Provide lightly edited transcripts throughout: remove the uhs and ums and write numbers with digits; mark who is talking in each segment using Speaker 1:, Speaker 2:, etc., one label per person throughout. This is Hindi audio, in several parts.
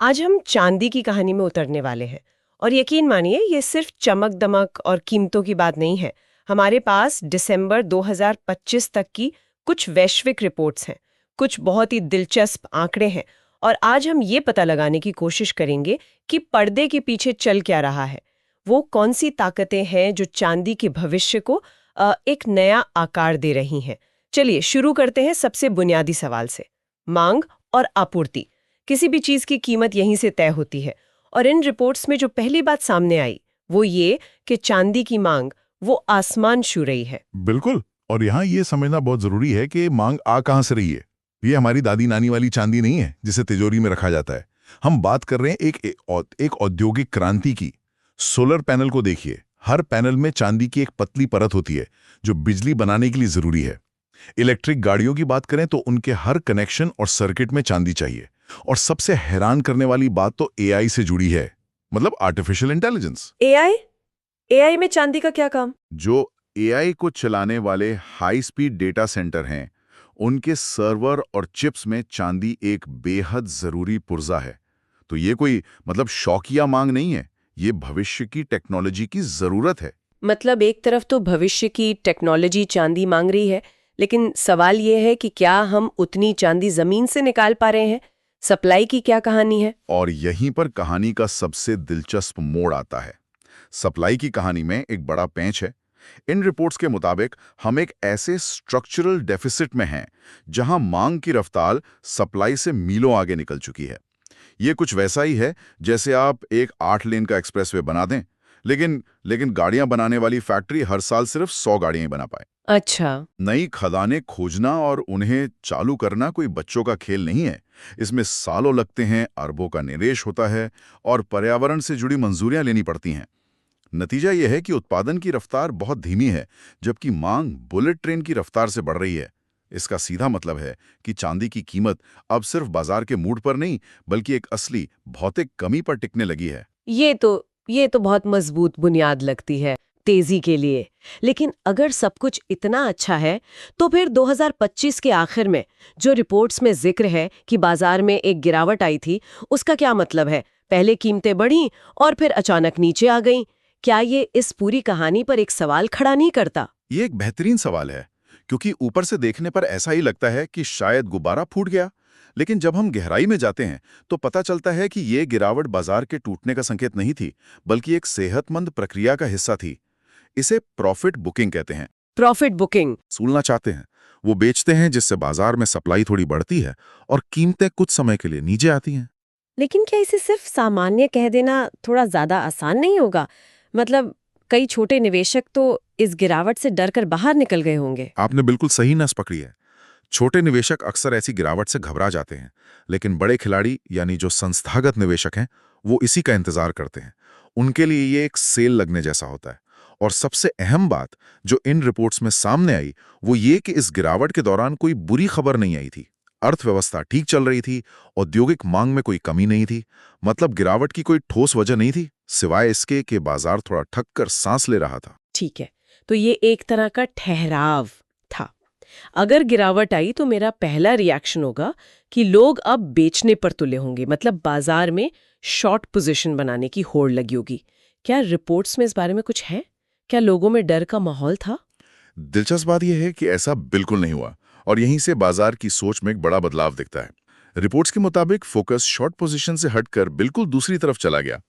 Speaker 1: आज हम चांदी की कहानी में उतरने वाले हैं। और यकीन मानिए, ये सिर्फ चमक दमक और कीमतों की बात नहीं है। हमारे पास दिसंबर 2025 तक की कुछ वैश्विक रिपोर्ट्स हैं, कुछ बहुत ही दिलचस्प आंकड़े हैं। और आज हम ये पता लगाने की कोशिश करेंगे कि पर्दे के पीछे चल क्या रहा है। वो कौन सी ताकतें हैं जो चांदी के भविष्य को एक नया आकार दे रही हैं। चलिए शुरू करते हैं सबसे बुनियादी सवाल से। मांग और आपूर्ति। किसी भी चीज की कीमत यहीं से तय होती है। और इन रिपोर्ट्स में जो पहली बात सामने आई वो ये कि चांदी की मांग वो आसमान छू रही है।
Speaker 2: बिल्कुल। और यहाँ ये समझना बहुत जरूरी है कि मांग आ कहाँ से रही है। ये हमारी दादी नानी वाली चांदी नहीं है जिसे तिजोरी में रखा जाता है। हम बात कर रहे हैं एक औद्योगिक क्रांति की। सोलर पैनल को देखिए, हर पैनल में चांदी की एक पतली परत होती है जो बिजली बनाने के लिए जरूरी है। इलेक्ट्रिक गाड़ियों की बात करें तो उनके हर कनेक्शन और सर्किट में चांदी चाहिए। और सबसे हैरान करने वाली बात तो एआई से जुड़ी है, मतलब आर्टिफिशियल इंटेलिजेंस।
Speaker 1: एआई एआई में चांदी का क्या काम?
Speaker 2: जो एआई को चलाने वाले हाई स्पीड डेटा सेंटर हैं, उनके सर्वर और चिप्स में चांदी एक बेहद जरूरी पुर्जा है। तो ये कोई मतलब शौकिया मांग नहीं है, ये भविष्य की टेक्नोलॉजी की जरूरत है।
Speaker 1: मतलब एक तरफ तो भविष्य की टेक्नोलॉजी चांदी मांग रही है, लेकिन सवाल ये है कि क्या हम उतनी चांदी जमीन से निकाल पा रहे हैं? सप्लाई की क्या कहानी है?
Speaker 2: और यहीं पर कहानी का सबसे दिलचस्प मोड़ आता है। सप्लाई की कहानी में एक बड़ा पेंच है। इन रिपोर्ट्स के मुताबिक हम एक ऐसे स्ट्रक्चरल डेफिसिट में हैं जहां मांग की रफ्तार सप्लाई से मीलों आगे निकल चुकी है। ये कुछ वैसा ही है जैसे आप एक 8 लेन का एक्सप्रेसवे बना दें, लेकिन गाड़ियां बनाने वाली फैक्ट्री हर साल सिर्फ 100 गाड़ियां ही बना पाए।
Speaker 1: अच्छा।
Speaker 2: नई खदानें खोजना और उन्हें चालू करना कोई बच्चों का खेल नहीं है। इसमें सालों लगते हैं, अरबों का निवेश होता है और पर्यावरण से जुड़ी मंजूरियां लेनी पड़ती हैं। नतीजा यह है कि उत्पादन की रफ्तार बहुत धीमी है, जबकि मांग बुलेट ट्रेन की रफ्तार से बढ़ रही है। इसका सीधा मतलब है कि चांदी की कीमत अब सिर्फ बाजार के मूड पर नहीं, बल्कि एक असली भौतिक कमी पर टिकने लगी है।
Speaker 1: ये तो बहुत मजबूत बुनियाद लगती है तेजी के लिए। लेकिन अगर सब कुछ इतना अच्छा है, तो फिर 2025 के आखिर में जो रिपोर्ट्स में जिक्र है कि बाजार में एक गिरावट आई थी, उसका क्या मतलब है? पहले कीमतें बढ़ीं और फिर अचानक नीचे आ गईं। क्या ये इस पूरी कहानी पर एक सवाल खड़ा नहीं करता?
Speaker 2: ये एक बेहतरीन सवाल है, क्योंकि ऊपर से देखने पर ऐसा ही लगता है कि शायद गुब्बारा फूट गया। लेकिन जब हम गहराई में जाते हैं तो पता चलता है कि ये गिरावट बाजार के टूटने का संकेत नहीं थी, बल्कि एक सेहतमंद प्रक्रिया का हिस्सा थी। इसे प्रॉफिट बुकिंग कहते हैं।
Speaker 1: Profit booking.
Speaker 2: सूलना चाहते हैं, वो बेचते हैं जिससे बाजार में सप्लाई थोड़ी बढ़ती है और कीमतें कुछ समय के लिए नीचे आती हैं।
Speaker 1: लेकिन क्या इसे सिर्फ सामान्य कह देना थोड़ा ज्यादा आसान नहीं होगा? मतलब कई छोटे निवेशक तो इस गिरावट से डरकर बाहर निकल गए होंगे।
Speaker 2: आपने बिल्कुल सही नस पकड़ी है। छोटे निवेशक अक्सर ऐसी गिरावट से घबरा जाते हैं, लेकिन बड़े खिलाड़ी यानी जो संस्थागत निवेशक हैं, वो इसी का इंतजार करते हैं। उनके लिए ये एक सेल लगने जैसा होता है। और सबसे अहम बात जो इन रिपोर्ट्स में सामने आई, वो ये कि इस गिरावट के दौरान कोई बुरी खबर नहीं आई थी। अर्थव्यवस्था ठीक चल रही थी, औद्योगिक मांग में कोई कमी नहीं थी। मतलब गिरावट की कोई ठोस वजह नहीं थी, सिवाय इसके कि बाजार थोड़ा ठक कर सांस ले रहा था।
Speaker 1: ठीक है, तो ये एक तरह का ठहराव था। अगर गिरावट आई तो मेरा पहला रिएक्शन होगा कि लोग अब बेचने पर तुले होंगे, मतलब बाजार में शॉर्ट पोजीशन बनाने की होड़ लगी होगी। क्या रिपोर्ट्स में इस बारे में कुछ है? क्या लोगों में डर का माहौल था?
Speaker 2: दिलचस्प बात यह है कि ऐसा बिल्कुल नहीं हुआ, और यहीं से बाजार की सोच में एक बड़ा बदलाव दिखता है। रिपोर्ट्स के मुताबिक फोकस शॉर्ट पोजीशन से हटकर बिल्कुल दूसरी तरफ चला गया।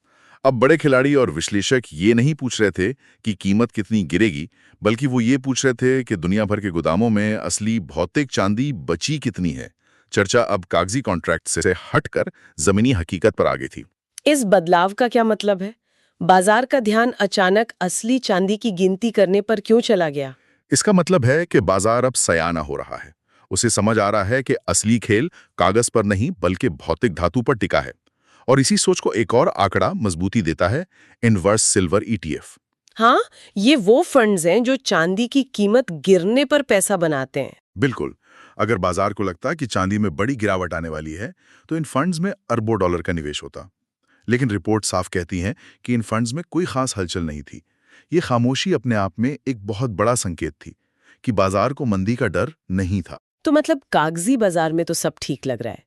Speaker 2: अब बड़े खिलाड़ी और विश्लेषक ये नहीं पूछ रहे थे कि कीमत कितनी गिरेगी, बल्कि वो ये पूछ रहे थे कि दुनिया भर के गोदामों में असली भौतिक चांदी बची कितनी है। चर्चा अब कागजी कॉन्ट्रैक्ट से हटकर जमीनी हकीकत पर आ गई थी।
Speaker 1: इस बदलाव का क्या मतलब है? बाजार का ध्यान अचानक असली चांदी की गिनती करने पर क्यों चला गया?
Speaker 2: इसका मतलब है कि बाजार अब सयाना हो रहा है। उसे समझ आ रहा है कि असली खेल कागज पर नहीं बल्कि भौतिक धातु पर टिका है। और इसी सोच को एक और आंकड़ा मजबूती देता है, इनवर्स सिल्वर ईटीएफ।
Speaker 1: हाँ, ये वो फंड्स हैं जो चांदी की कीमत गिरने पर पैसा बनाते हैं।
Speaker 2: बिल्कुल। अगर बाजार को लगता कि चांदी में बड़ी गिरावट आने वाली है, तो इन फंड्स में अरबों डॉलर का निवेश होता। लेकिन रिपोर्ट साफ कहती हैं कि इन फंड्स में कोई खास हलचल नहीं थी। ये खामोशी अपने आप में एक बहुत बड़ा संकेत थी कि बाजार को मंदी का डर नहीं था।
Speaker 1: तो मतलब कागजी बाजार में तो सब ठीक लग रहा है।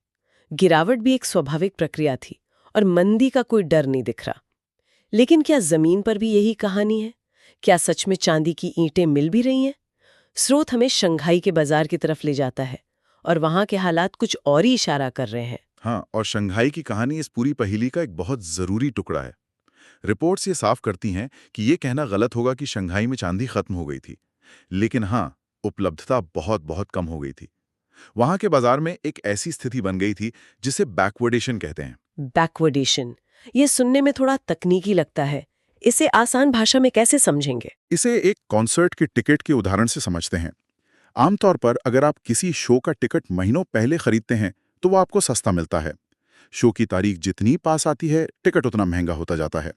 Speaker 1: गिरावट भी एक स्वाभाविक प्रक्रिया थी और मंदी का कोई डर नहीं दिख रहा। लेकिन क्या जमीन पर भी यही कहानी है? क्या सच में चांदी की ईंटें मिल भी रही हैं? स्रोत हमें शंघाई के बाजार की तरफ ले जाता है और वहां के हालात कुछ और ही इशारा कर रहे हैं।
Speaker 2: हाँ, और शंघाई की कहानी इस पूरी पहेली का एक बहुत जरूरी टुकड़ा है। रिपोर्ट्स ये साफ करती हैं कि ये कहना गलत होगा कि शंघाई में चांदी खत्म हो गई थी, लेकिन हाँ, उपलब्धता बहुत बहुत कम हो गई थी। वहां के बाजार में एक ऐसी स्थिति बन गई थी जिसे बैकवर्डेशन कहते हैं।
Speaker 1: बैकवर्डेशन, ये सुनने में थोड़ा तकनीकी लगता है। इसे आसान भाषा में कैसे समझेंगे?
Speaker 2: इसे एक कॉन्सर्ट के टिकट के उदाहरण से समझते हैं। आमतौर पर अगर आप किसी शो का टिकट महीनों पहले खरीदते हैं तो वो आपको सस्ता मिलता है। शो की तारीख जितनी पास आती है, टिकट उतना महंगा होता जाता है।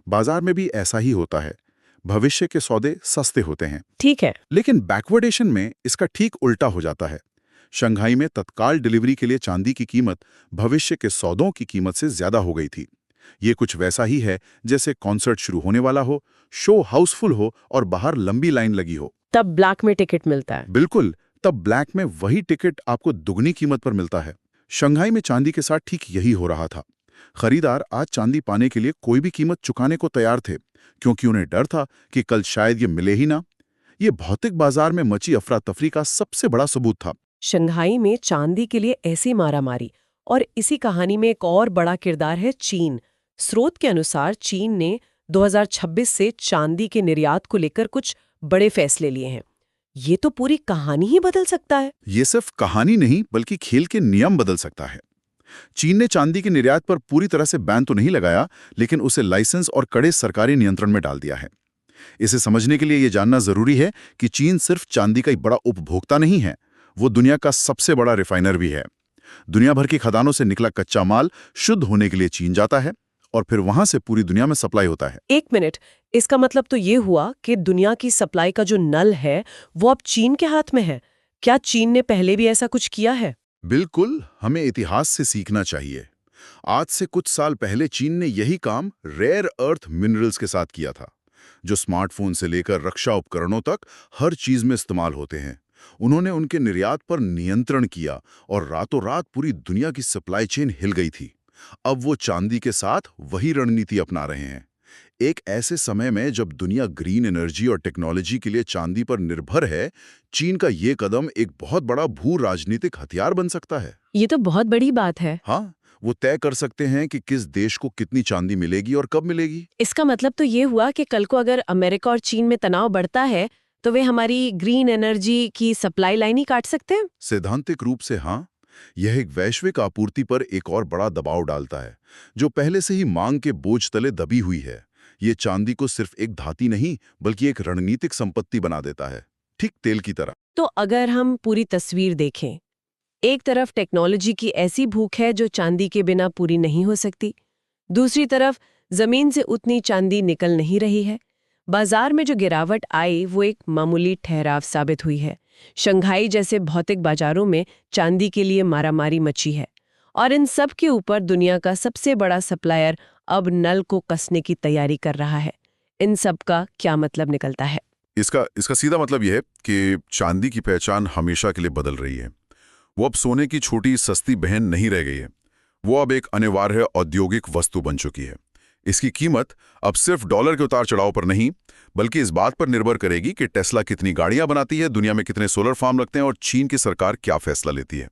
Speaker 2: बाजार में भी ऐसा ही होता है। भविष्य के सौदे सस्ते होते हैं।
Speaker 1: ठीक है।
Speaker 2: लेकिन बैकवर्डेशन में इसका ठीक उल्टा हो जाता है। शंघाई में तत्काल डिलीवरी के लिए चांदी की कीमत भविष्य के सौदों की कीमत से ज्यादा हो गई थी। ये कुछ वैसा ही है जैसे कॉन्सर्ट शुरू होने वाला हो, शो हाउसफुल हो और बाहर लंबी लाइन लगी हो।
Speaker 1: तब ब्लैक में टिकट मिलता है।
Speaker 2: बिल्कुल, तब ब्लैक में वही टिकट आपको दुगनी कीमत पर मिलता है। शंघाई में चांदी के साथ ठीक यही हो रहा था। खरीदार आज चांदी पाने के लिए कोई भी कीमत चुकाने को तैयार थे, क्योंकि उन्हें डर था कि कल शायद ये मिले ही ना। ये भौतिक बाजार में मची अफरा तफरी का सबसे बड़ा सबूत था।
Speaker 1: शंघाई में चांदी के लिए ऐसी मारामारी। और इसी कहानी में एक और बड़ा किरदार है चीन। स्रोत के अनुसार चीन ने 2026 से चांदी के निर्यात को लेकर कुछ बड़े फैसले लिए हैं। ये तो पूरी कहानी ही बदल सकता है।
Speaker 2: ये सिर्फ कहानी नहीं, बल्कि खेल के नियम बदल सकता है। चीन ने चांदी के निर्यात पर पूरी तरह से बैन तो नहीं लगाया, लेकिन उसे लाइसेंस और कड़े सरकारी नियंत्रण में डाल दिया है। इसे समझने के लिए यह जानना जरूरी है कि चीन सिर्फ चांदी का एक बड़ा उपभोक्ता नहीं है, वो दुनिया का सबसे बड़ा रिफाइनर भी है। दुनिया भर की खदानों से निकला कच्चा माल शुद्ध होने के लिए चीन जाता है और फिर वहां से पूरी दुनिया में सप्लाई होता है।
Speaker 1: एक मिनट, इसका मतलब तो ये हुआ कि दुनिया की सप्लाई का जो नल है वो अब चीन के हाथ में है। क्या चीन ने पहले भी ऐसा कुछ किया है?
Speaker 2: बिल्कुल, हमें इतिहास से सीखना चाहिए। आज से कुछ साल पहले चीन ने यही काम रेयर अर्थ मिनरल्स के साथ किया था, जो स्मार्टफोन से लेकर रक्षा उपकरणों तक हर चीज में इस्तेमाल होते हैं। उन्होंने उनके निर्यात पर नियंत्रण किया और रातों रात पूरी दुनिया की सप्लाई चेन हिल गई थी। अब वो चांदी के साथ वही रणनीति अपना रहे हैं। एक ऐसे समय में जब दुनिया ग्रीन एनर्जी और टेक्नोलॉजी के लिए चांदी पर निर्भर है, चीन का ये कदम एक बहुत बड़ा भू राजनीतिक हथियार बन सकता है।
Speaker 1: ये तो बहुत बड़ी बात है।
Speaker 2: हाँ, वो तय कर सकते हैं कि किस देश को कितनी चांदी मिलेगी और कब मिलेगी।
Speaker 1: इसका मतलब तो ये हुआ कि कल को अगर अमेरिका और चीन में तनाव बढ़ता है तो वे हमारी ग्रीन एनर्जी की सप्लाई लाइन ही काट सकते हैं।
Speaker 2: सैद्धांतिक रूप से हाँ। यह एक वैश्विक आपूर्ति पर एक और बड़ा दबाव डालता है, जो पहले से ही मांग के बोझ तले दबी हुई है। ये चांदी को सिर्फ एक धातु नहीं, बल्कि एक रणनीतिक संपत्ति बना देता है, ठीक तेल की तरह।
Speaker 1: तो अगर हम पूरी तस्वीर देखें, एक तरफ टेक्नोलॉजी की ऐसी भूख है जो चांदी के बिना पूरी नहीं हो सकती, दूसरी तरफ जमीन से उतनी चांदी निकल नहीं रही है। बाजार में जो गिरावट आई वो एक मामूली ठहराव साबित हुई है। शंघाई जैसे भौतिक बाजारों में चांदी के लिए मारामारी मची है, और इन सब के ऊपर दुनिया का सबसे बड़ा सप्लायर अब नल को कसने की तैयारी कर रहा है। इन सब का क्या मतलब निकलता है?
Speaker 2: इसका सीधा मतलब यह है कि चांदी की पहचान हमेशा के लिए बदल रही है। वो अब सोने की छोटी सस्ती बहन नहीं रह गई है। वो अब एक अनिवार्य औद्योगिक वस्तु बन चुकी है। इसकी कीमत अब सिर्फ डॉलर के उतार चढ़ाव पर नहीं, बल्कि इस बात पर निर्भर करेगी कि टेस्ला कितनी गाड़ियां बनाती है, दुनिया में कितने सोलर फार्म लगते हैं और चीन की सरकार क्या फैसला लेती है।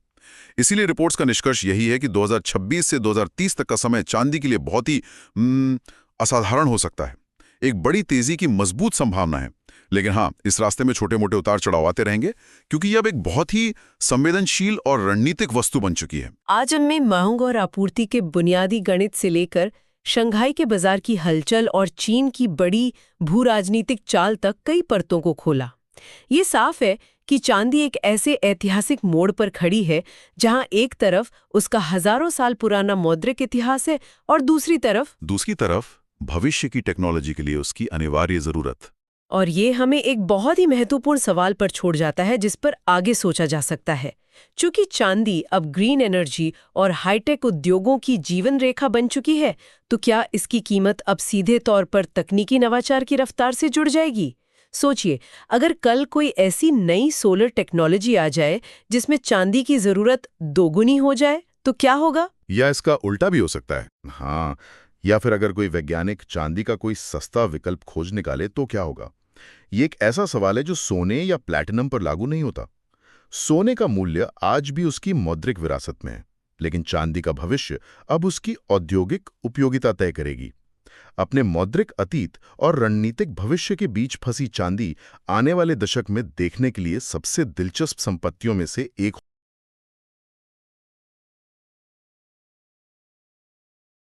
Speaker 2: इसीलिए रिपोर्ट्स का निष्कर्ष यही है कि 2026 से 2030 तक का समय चांदी के लिए बहुत ही असाधारण हो सकता है। एक बड़ी तेजी की मजबूत संभावना है। लेकिन हाँ, इस रास्ते में छोटे मोटे उतार चढ़ाव आते रहेंगे, क्योंकि ये अब एक बहुत ही संवेदनशील और रणनीतिक वस्तु बन चुकी है।
Speaker 1: आज हमने मांग और आपूर्ति के बुनियादी गणित से लेकर शंघाई के बाजार की हलचल और चीन की बड़ी भू राजनीतिक चाल तक कई परतों को खोला। ये साफ है कि चांदी एक ऐसे ऐतिहासिक मोड़ पर खड़ी है जहां एक तरफ उसका हजारों साल पुराना मौद्रिक इतिहास है और दूसरी तरफ
Speaker 2: भविष्य की टेक्नोलॉजी के लिए उसकी अनिवार्य जरूरत।
Speaker 1: और ये हमें एक बहुत ही महत्वपूर्ण सवाल पर छोड़ जाता है जिस पर आगे सोचा जा सकता है। चूंकि चांदी अब ग्रीन एनर्जी और हाईटेक उद्योगों की जीवन रेखा बन चुकी है, तो क्या इसकी कीमत अब सीधे तौर पर तकनीकी नवाचार की रफ्तार से जुड़ जाएगी? सोचिए, अगर कल कोई ऐसी नई सोलर टेक्नोलॉजी आ जाए जिसमें चांदी की जरूरत दोगुनी हो जाए, तो क्या होगा?
Speaker 3: या इसका उल्टा भी हो सकता है? हाँ, या फिर अगर कोई वैज्ञानिक चांदी का कोई सस्ता विकल्प खोज निकाले तो क्या होगा? ये एक ऐसा सवाल है जो सोने या प्लैटिनम पर लागू नहीं होता। सोने का मूल्य आज भी उसकी मौद्रिक विरासत में है, लेकिन चांदी का भविष्य अब उसकी औद्योगिक उपयोगिता तय करेगी। अपने मौद्रिक अतीत और रणनीतिक भविष्य के बीच फंसी चांदी आने वाले दशक में देखने के लिए सबसे दिलचस्प संपत्तियों में से एक